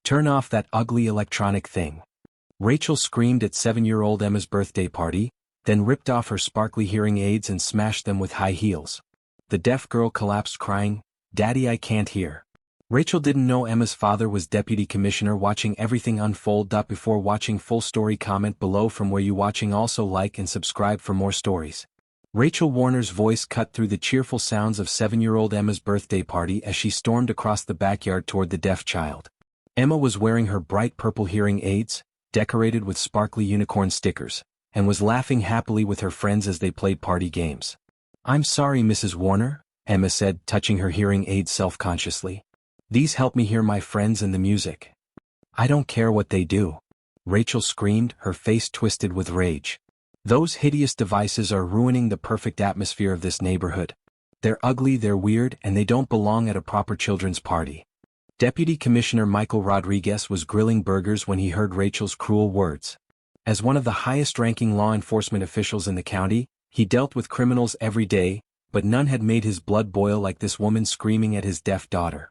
Turn off that ugly electronic thing. Rachel screamed at 7-year-old Emma's birthday party, then ripped off her sparkly hearing aids and smashed them with high heels. The deaf girl collapsed crying, "Daddy, I can't hear." Rachel didn't know Emma's father was deputy commissioner watching everything unfold. Before watching full story, comment below from where you watching. Also like and subscribe for more stories. Rachel Warner's voice cut through the cheerful sounds of 7-year-old Emma's birthday party as she stormed across the backyard toward the deaf child. Emma was wearing her bright purple hearing aids, decorated with sparkly unicorn stickers, and was laughing happily with her friends as they played party games. "I'm sorry, Mrs. Warner," Emma said, touching her hearing aids self-consciously. "These help me hear my friends and the music." "I don't care what they do," Rachel screamed, her face twisted with rage. "Those hideous devices are ruining the perfect atmosphere of this neighborhood. They're ugly, they're weird, and they don't belong at a proper children's party." Deputy Commissioner Michael Rodriguez was grilling burgers when he heard Rachel's cruel words. As one of the highest-ranking law enforcement officials in the county, he dealt with criminals every day, but none had made his blood boil like this woman screaming at his deaf daughter.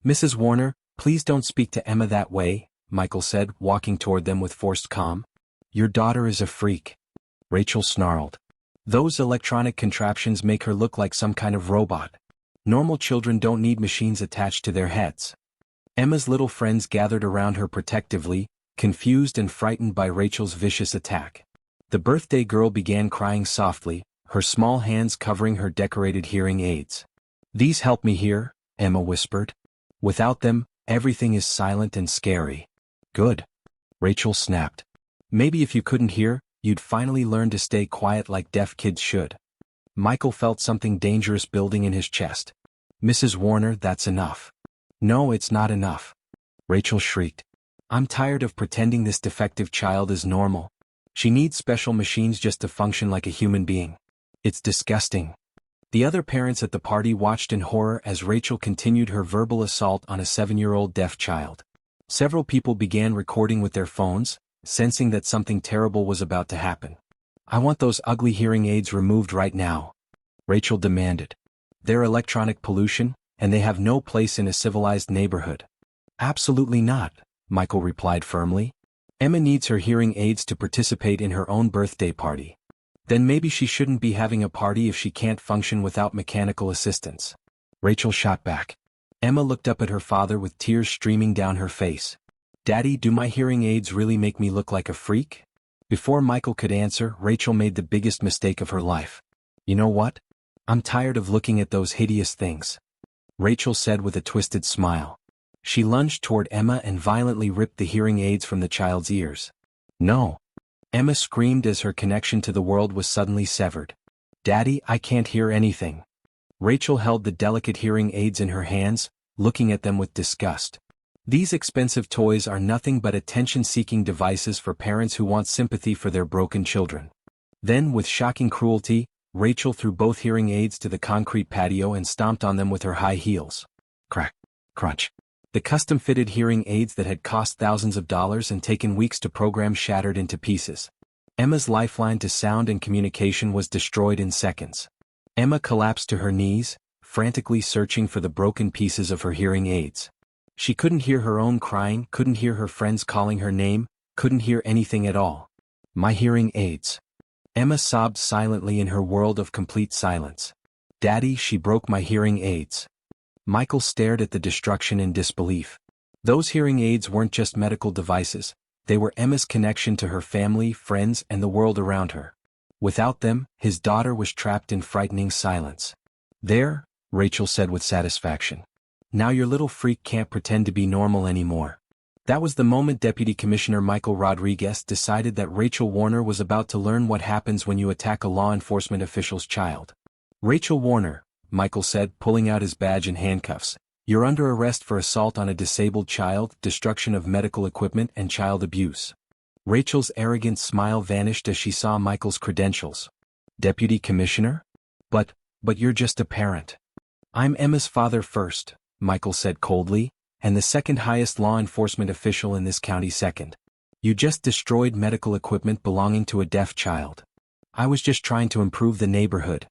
"Mrs. Warner, please don't speak to Emma that way," Michael said, walking toward them with forced calm. "Your daughter is a freak," Rachel snarled. "Those electronic contraptions make her look like some kind of robot. Normal children don't need machines attached to their heads." Emma's little friends gathered around her protectively, confused and frightened by Rachel's vicious attack. The birthday girl began crying softly, her small hands covering her decorated hearing aids. "These help me hear," Emma whispered. "Without them, everything is silent and scary." "Good," Rachel snapped. "Maybe if you couldn't hear, you'd finally learn to stay quiet like deaf kids should." Michael felt something dangerous building in his chest. "Mrs. Warner, that's enough." "No, it's not enough," Rachel shrieked. "I'm tired of pretending this defective child is normal. She needs special machines just to function like a human being. It's disgusting." The other parents at the party watched in horror as Rachel continued her verbal assault on a 7-year-old deaf child. Several people began recording with their phones, sensing that something terrible was about to happen. "I want those ugly hearing aids removed right now," Rachel demanded. "They're electronic pollution, and they have no place in a civilized neighborhood." "Absolutely not," Michael replied firmly. "Emma needs her hearing aids to participate in her own birthday party. Then maybe she shouldn't be having a party if she can't function without mechanical assistance." Rachel shot back. Emma looked up at her father with tears streaming down her face. "Daddy, do my hearing aids really make me look like a freak?" Before Michael could answer, Rachel made the biggest mistake of her life. "You know what? I'm tired of looking at those hideous things," Rachel said with a twisted smile. She lunged toward Emma and violently ripped the hearing aids from the child's ears. "No!" Emma screamed as her connection to the world was suddenly severed. "Daddy, I can't hear anything." Rachel held the delicate hearing aids in her hands, looking at them with disgust. These expensive toys are nothing but attention-seeking devices for parents who want sympathy for their broken children. Then, with shocking cruelty, Rachel threw both hearing aids to the concrete patio and stomped on them with her high heels. Crack, crunch. The custom-fitted hearing aids that had cost thousands of dollars and taken weeks to program shattered into pieces. Emma's lifeline to sound and communication was destroyed in seconds. Emma collapsed to her knees, frantically searching for the broken pieces of her hearing aids. She couldn't hear her own crying, couldn't hear her friends calling her name, couldn't hear anything at all. "My hearing aids." Emma sobbed silently in her world of complete silence. "Daddy, she broke my hearing aids." Michael stared at the destruction in disbelief. Those hearing aids weren't just medical devices, they were Emma's connection to her family, friends, and the world around her. Without them, his daughter was trapped in frightening silence. "There," Rachel said with satisfaction. "Now your little freak can't pretend to be normal anymore." That was the moment Deputy Commissioner Michael Rodriguez decided that Rachel Warner was about to learn what happens when you attack a law enforcement official's child. "Rachel Warner," Michael said, pulling out his badge and handcuffs, "you're under arrest for assault on a disabled child, destruction of medical equipment, and child abuse." Rachel's arrogant smile vanished as she saw Michael's credentials. "Deputy Commissioner? But you're just a parent." "I'm Emma's father first," Michael said coldly, "and the second highest law enforcement official in this county second. You just destroyed medical equipment belonging to a deaf child." "I was just trying to improve the neighborhood,"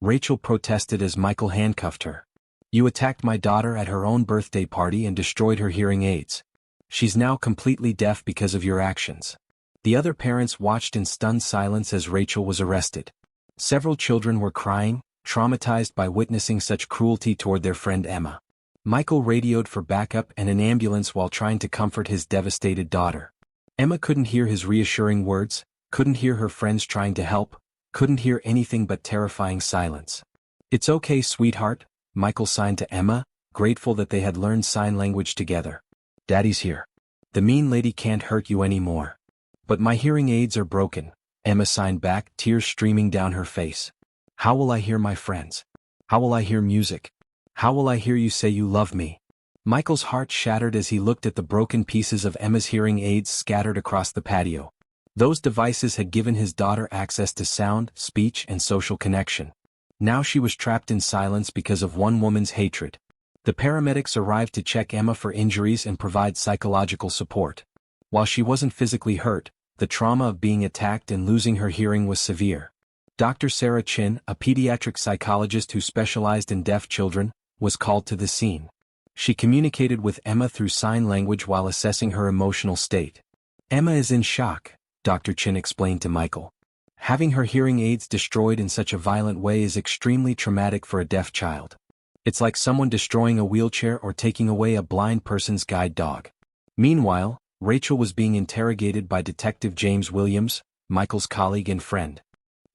Rachel protested as Michael handcuffed her. "You attacked my daughter at her own birthday party and destroyed her hearing aids. She's now completely deaf because of your actions. The other parents watched in stunned silence as Rachel was arrested. Several children were crying, traumatized by witnessing such cruelty toward their friend Emma. Michael radioed for backup and an ambulance while trying to comfort his devastated daughter. Emma couldn't hear his reassuring words, couldn't hear her friends trying to help, couldn't hear anything but terrifying silence. "It's okay, sweetheart," Michael signed to Emma, grateful that they had learned sign language together. "Daddy's here. The mean lady can't hurt you anymore." "But my hearing aids are broken," Emma signed back, tears streaming down her face. "How will I hear my friends? How will I hear music? How will I hear you say you love me?" Michael's heart shattered as he looked at the broken pieces of Emma's hearing aids scattered across the patio. Those devices had given his daughter access to sound, speech, and social connection. Now she was trapped in silence because of one woman's hatred. The paramedics arrived to check Emma for injuries and provide psychological support. While she wasn't physically hurt, the trauma of being attacked and losing her hearing was severe. Dr. Sarah Chin, a pediatric psychologist who specialized in deaf children, was called to the scene. She communicated with Emma through sign language while assessing her emotional state. "Emma is in shock," Dr. Chin explained to Michael. "Having her hearing aids destroyed in such a violent way is extremely traumatic for a deaf child. It's like someone destroying a wheelchair or taking away a blind person's guide dog." Meanwhile, Rachel was being interrogated by Detective James Williams, Michael's colleague and friend.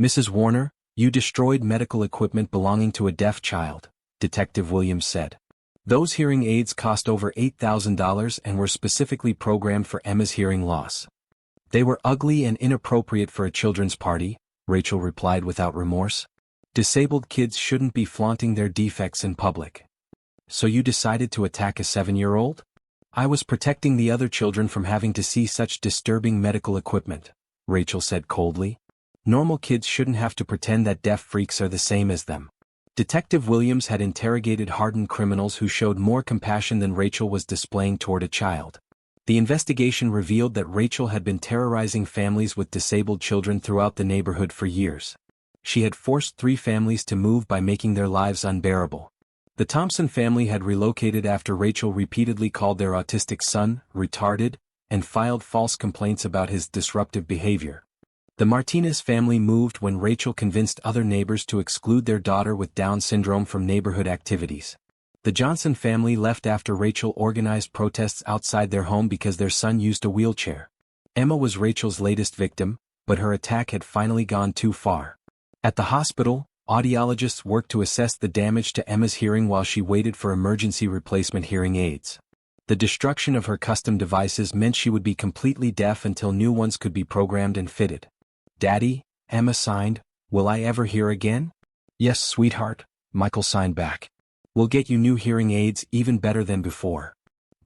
"Mrs. Warner, you destroyed medical equipment belonging to a deaf child," Detective Williams said. "Those hearing aids cost over $8,000 and were specifically programmed for Emma's hearing loss." "They were ugly and inappropriate for a children's party," Rachel replied without remorse. "Disabled kids shouldn't be flaunting their defects in public." "So you decided to attack a 7-year-old? "I was protecting the other children from having to see such disturbing medical equipment," Rachel said coldly. "Normal kids shouldn't have to pretend that deaf freaks are the same as them." Detective Williams had interrogated hardened criminals who showed more compassion than Rachel was displaying toward a child. The investigation revealed that Rachel had been terrorizing families with disabled children throughout the neighborhood for years. She had forced 3 families to move by making their lives unbearable. The Thompson family had relocated after Rachel repeatedly called their autistic son retarded and filed false complaints about his disruptive behavior. The Martinez family moved when Rachel convinced other neighbors to exclude their daughter with Down syndrome from neighborhood activities. The Johnson family left after Rachel organized protests outside their home because their son used a wheelchair. Emma was Rachel's latest victim, but her attack had finally gone too far. At the hospital, audiologists worked to assess the damage to Emma's hearing while she waited for emergency replacement hearing aids. The destruction of her custom devices meant she would be completely deaf until new ones could be programmed and fitted. "Daddy," Emma signed, "will I ever hear again?" "Yes, sweetheart," Michael signed back. "We'll get you new hearing aids even better than before."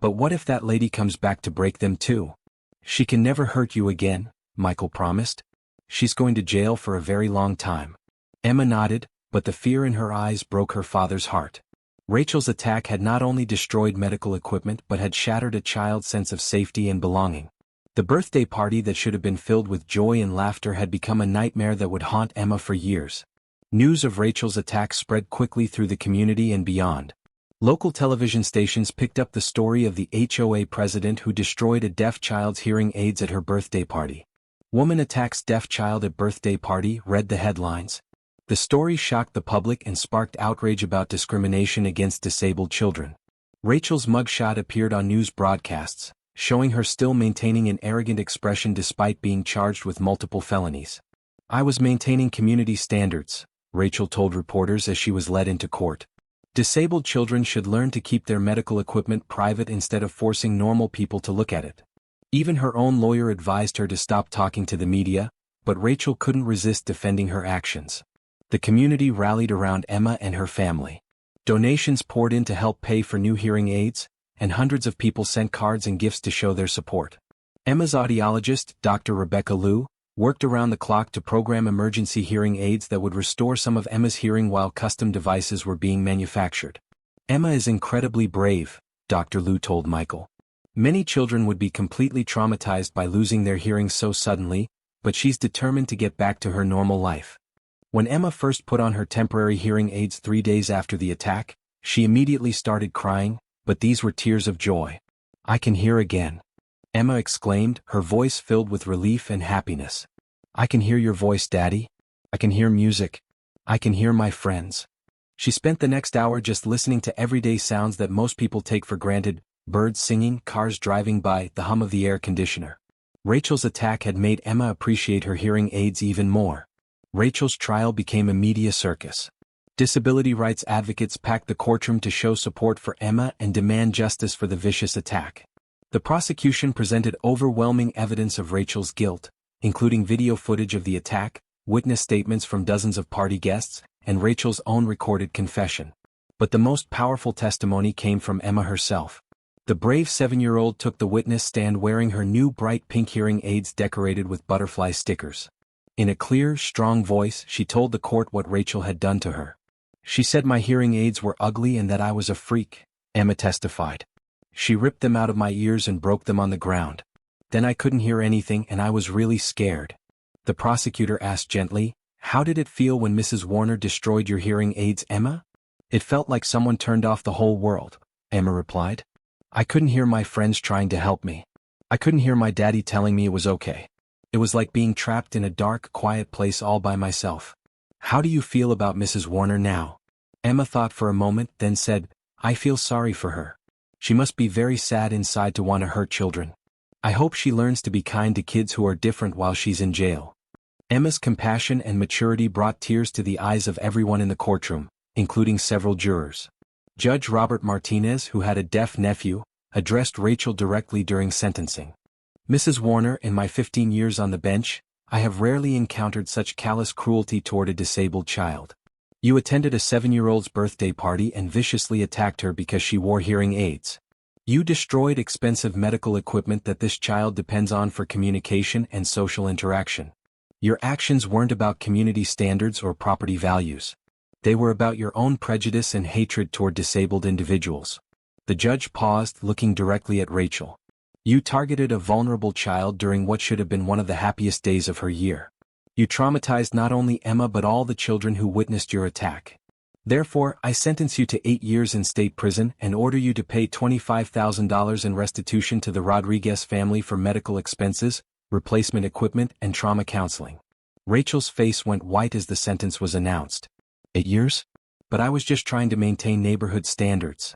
"But what if that lady comes back to break them too?" "She can never hurt you again," Michael promised. "She's going to jail for a very long time." Emma nodded, but the fear in her eyes broke her father's heart. Rachel's attack had not only destroyed medical equipment but had shattered a child's sense of safety and belonging. The birthday party that should have been filled with joy and laughter had become a nightmare that would haunt Emma for years. News of Rachel's attack spread quickly through the community and beyond. Local television stations picked up the story of the HOA president who destroyed a deaf child's hearing aids at her birthday party. "Woman attacks deaf child at birthday party," read the headlines. The story shocked the public and sparked outrage about discrimination against disabled children. Rachel's mugshot appeared on news broadcasts, showing her still maintaining an arrogant expression despite being charged with multiple felonies. "I was maintaining community standards," Rachel told reporters as she was led into court. "Disabled children should learn to keep their medical equipment private instead of forcing normal people to look at it." Even her own lawyer advised her to stop talking to the media, but Rachel couldn't resist defending her actions. The community rallied around Emma and her family. Donations poured in to help pay for new hearing aids, and hundreds of people sent cards and gifts to show their support. Emma's audiologist, Dr. Rebecca Liu, worked around the clock to program emergency hearing aids that would restore some of Emma's hearing while custom devices were being manufactured. "Emma is incredibly brave," Dr. Liu told Michael. "Many children would be completely traumatized by losing their hearing so suddenly, but she's determined to get back to her normal life." When Emma first put on her temporary hearing aids 3 days after the attack, she immediately started crying, but these were tears of joy. I can hear again. Emma exclaimed, her voice filled with relief and happiness. I can hear your voice, Daddy. I can hear music. I can hear my friends. She spent the next hour just listening to everyday sounds that most people take for granted: birds singing, cars driving by, the hum of the air conditioner. Rachel's attack had made Emma appreciate her hearing aids even more. Rachel's trial became a media circus. Disability rights advocates packed the courtroom to show support for Emma and demand justice for the vicious attack. The prosecution presented overwhelming evidence of Rachel's guilt, including video footage of the attack, witness statements from dozens of party guests, and Rachel's own recorded confession. But the most powerful testimony came from Emma herself. The brave 7-year-old took the witness stand wearing her new bright pink hearing aids decorated with butterfly stickers. In a clear, strong voice, she told the court what Rachel had done to her. She said my hearing aids were ugly and that I was a freak, Emma testified. She ripped them out of my ears and broke them on the ground. Then I couldn't hear anything and I was really scared. The prosecutor asked gently, "How did it feel when Mrs. Warner destroyed your hearing aids, Emma?" "It felt like someone turned off the whole world," Emma replied. "I couldn't hear my friends trying to help me. I couldn't hear my daddy telling me it was okay. It was like being trapped in a dark, quiet place all by myself." "How do you feel about Mrs. Warner now?" Emma thought for a moment, then said, "I feel sorry for her. She must be very sad inside to want to hurt children. I hope she learns to be kind to kids who are different while she's in jail." Emma's compassion and maturity brought tears to the eyes of everyone in the courtroom, including several jurors. Judge Robert Martinez, who had a deaf nephew, addressed Rachel directly during sentencing. "Mrs. Warner, in my 15 years on the bench, I have rarely encountered such callous cruelty toward a disabled child. You attended a 7-year-old's birthday party and viciously attacked her because she wore hearing aids. You destroyed expensive medical equipment that this child depends on for communication and social interaction. Your actions weren't about community standards or property values. They were about your own prejudice and hatred toward disabled individuals." The judge paused, looking directly at Rachel. "You targeted a vulnerable child during what should have been one of the happiest days of her year. You traumatized not only Emma but all the children who witnessed your attack. Therefore, I sentence you to 8 years in state prison and order you to pay $25,000 in restitution to the Rodriguez family for medical expenses, replacement equipment, and trauma counseling." Rachel's face went white as the sentence was announced. 8 years? But I was just trying to maintain neighborhood standards.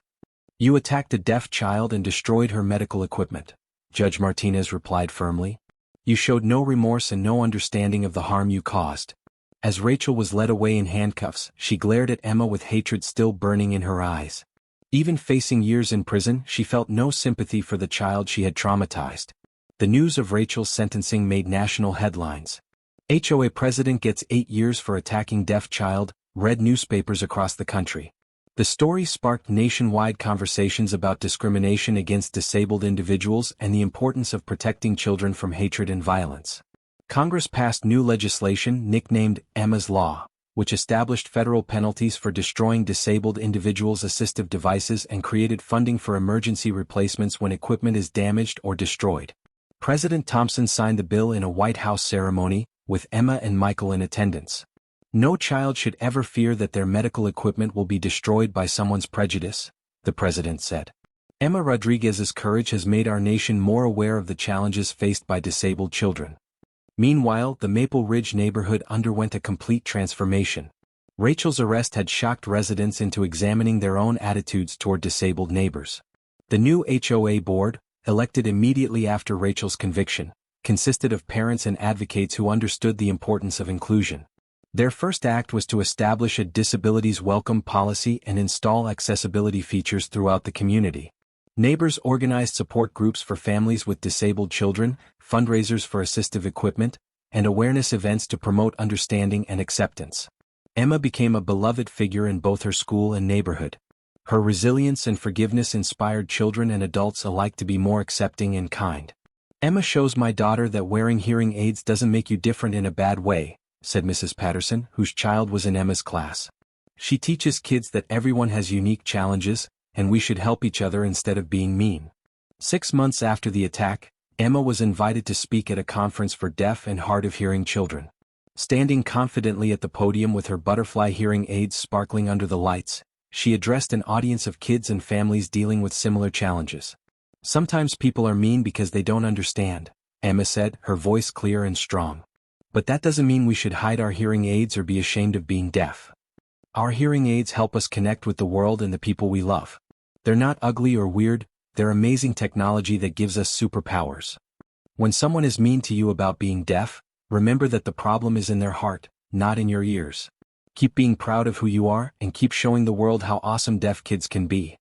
You attacked a deaf child and destroyed her medical equipment, Judge Martinez replied firmly. You showed no remorse and no understanding of the harm you caused. As Rachel was led away in handcuffs, she glared at Emma with hatred still burning in her eyes. Even facing years in prison, she felt no sympathy for the child she had traumatized. The news of Rachel's sentencing made national headlines. HOA president gets 8 years for attacking deaf child, read newspapers across the country. The story sparked nationwide conversations about discrimination against disabled individuals and the importance of protecting children from hatred and violence. Congress passed new legislation nicknamed Emma's Law, which established federal penalties for destroying disabled individuals' assistive devices and created funding for emergency replacements when equipment is damaged or destroyed. President Thompson signed the bill in a White House ceremony, with Emma and Michael in attendance. No child should ever fear that their medical equipment will be destroyed by someone's prejudice, the president said. Emma Rodriguez's courage has made our nation more aware of the challenges faced by disabled children. Meanwhile, the Maple Ridge neighborhood underwent a complete transformation. Rachel's arrest had shocked residents into examining their own attitudes toward disabled neighbors. The new HOA board, elected immediately after Rachel's conviction, consisted of parents and advocates who understood the importance of inclusion. Their first act was to establish a disabilities welcome policy and install accessibility features throughout the community. Neighbors organized support groups for families with disabled children, fundraisers for assistive equipment, and awareness events to promote understanding and acceptance. Emma became a beloved figure in both her school and neighborhood. Her resilience and forgiveness inspired children and adults alike to be more accepting and kind. "Emma shows my daughter that wearing hearing aids doesn't make you different in a bad way," said Mrs. Patterson, whose child was in Emma's class. "She teaches kids that everyone has unique challenges, and we should help each other instead of being mean." 6 months after the attack, Emma was invited to speak at a conference for deaf and hard-of-hearing children. Standing confidently at the podium with her butterfly hearing aids sparkling under the lights, she addressed an audience of kids and families dealing with similar challenges. Sometimes people are mean because they don't understand, Emma said, her voice clear and strong. But that doesn't mean we should hide our hearing aids or be ashamed of being deaf. Our hearing aids help us connect with the world and the people we love. They're not ugly or weird, they're amazing technology that gives us superpowers. When someone is mean to you about being deaf, remember that the problem is in their heart, not in your ears. Keep being proud of who you are and keep showing the world how awesome deaf kids can be.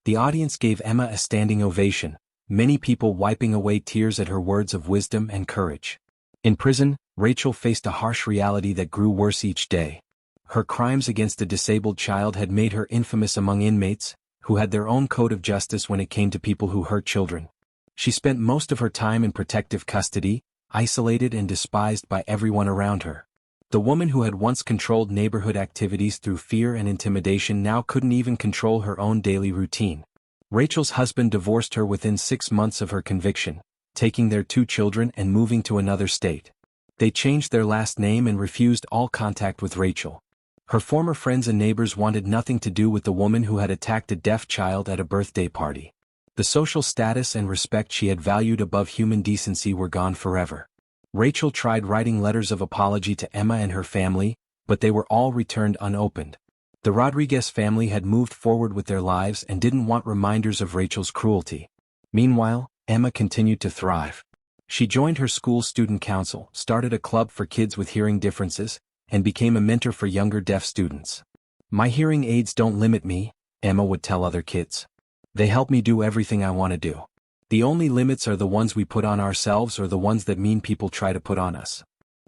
The audience gave Emma a standing ovation, many people wiping away tears at her words of wisdom and courage. In prison, Rachel faced a harsh reality that grew worse each day. Her crimes against a disabled child had made her infamous among inmates, who had their own code of justice when it came to people who hurt children. She spent most of her time in protective custody, isolated and despised by everyone around her. The woman who had once controlled neighborhood activities through fear and intimidation now couldn't even control her own daily routine. Rachel's husband divorced her within 6 months of her conviction, taking their 2 children and moving to another state. They changed their last name and refused all contact with Rachel. Her former friends and neighbors wanted nothing to do with the woman who had attacked a deaf child at a birthday party. The social status and respect she had valued above human decency were gone forever. Rachel tried writing letters of apology to Emma and her family, but they were all returned unopened. The Rodriguez family had moved forward with their lives and didn't want reminders of Rachel's cruelty. Meanwhile, Emma continued to thrive. She joined her school student council, started a club for kids with hearing differences, and became a mentor for younger deaf students. "My hearing aids don't limit me," Emma would tell other kids. "They help me do everything I want to do. The only limits are the ones we put on ourselves or the ones that mean people try to put on us."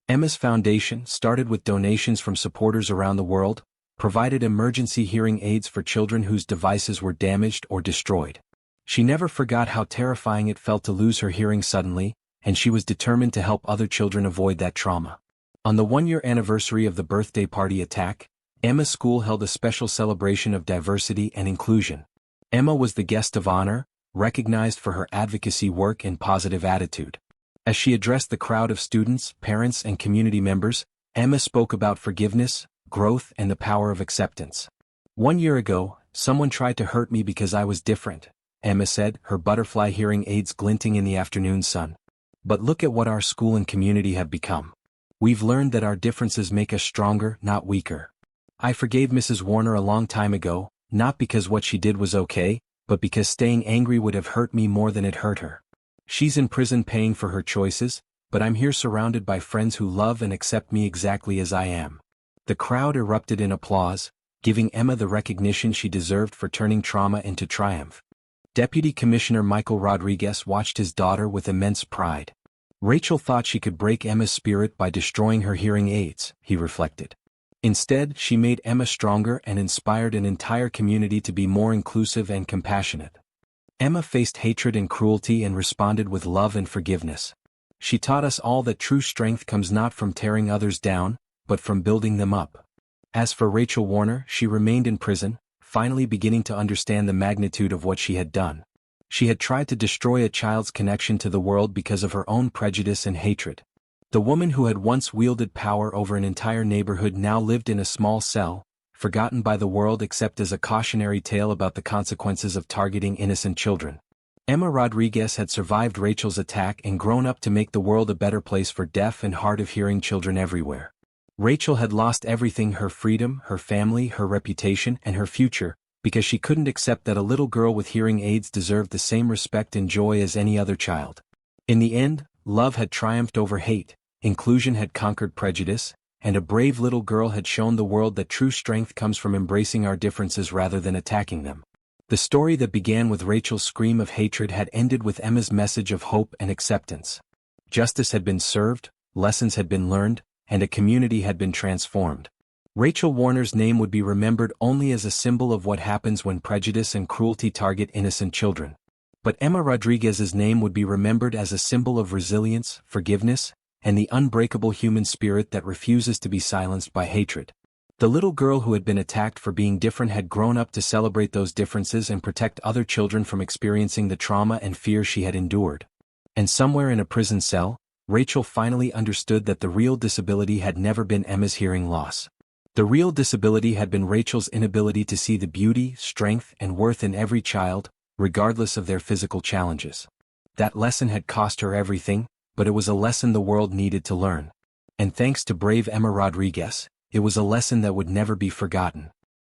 Emma's foundation started with donations from supporters around the world, provided emergency hearing aids for children whose devices were damaged or destroyed. She never forgot how terrifying it felt to lose her hearing suddenly, and she was determined to help other children avoid that trauma. On the 1-year anniversary of the birthday party attack, Emma's school held a special celebration of diversity and inclusion. Emma was the guest of honor, recognized for her advocacy work and positive attitude. As she addressed the crowd of students, parents, and community members, Emma spoke about forgiveness, growth, and the power of acceptance. "1 year ago, someone tried to hurt me because I was different," Emma said, her butterfly hearing aids glinting in the afternoon sun. "But look at what our school and community have become. We've learned that our differences make us stronger, not weaker. I forgave Mrs. Warner a long time ago, not because what she did was okay, but because staying angry would have hurt me more than it hurt her. She's in prison paying for her choices, but I'm here surrounded by friends who love and accept me exactly as I am." The crowd erupted in applause, giving Emma the recognition she deserved for turning trauma into triumph. Deputy Commissioner Michael Rodriguez watched his daughter with immense pride. Rachel thought she could break Emma's spirit by destroying her hearing aids, he reflected. Instead, she made Emma stronger and inspired an entire community to be more inclusive and compassionate. Emma faced hatred and cruelty and responded with love and forgiveness. She taught us all that true strength comes not from tearing others down, but from building them up. As for Rachel Warner, she remained in prison, finally beginning to understand the magnitude of what she had done. She had tried to destroy a child's connection to the world because of her own prejudice and hatred. The woman who had once wielded power over an entire neighborhood now lived in a small cell, forgotten by the world except as a cautionary tale about the consequences of targeting innocent children. Emma Rodriguez had survived Rachel's attack and grown up to make the world a better place for deaf and hard-of-hearing children everywhere. Rachel had lost everything: her freedom, her family, her reputation, and her future, because she couldn't accept that a little girl with hearing aids deserved the same respect and joy as any other child. In the end, love had triumphed over hate, inclusion had conquered prejudice, and a brave little girl had shown the world that true strength comes from embracing our differences rather than attacking them. The story that began with Rachel's scream of hatred had ended with Emma's message of hope and acceptance. Justice had been served, lessons had been learned, and a community had been transformed. Rachel Warner's name would be remembered only as a symbol of what happens when prejudice and cruelty target innocent children. But Emma Rodriguez's name would be remembered as a symbol of resilience, forgiveness, and the unbreakable human spirit that refuses to be silenced by hatred. The little girl who had been attacked for being different had grown up to celebrate those differences and protect other children from experiencing the trauma and fear she had endured. And somewhere in a prison cell, Rachel finally understood that the real disability had never been Emma's hearing loss. The real disability had been Rachel's inability to see the beauty, strength, and worth in every child, regardless of their physical challenges. That lesson had cost her everything, but it was a lesson the world needed to learn. And thanks to brave Emma Rodriguez, it was a lesson that would never be forgotten.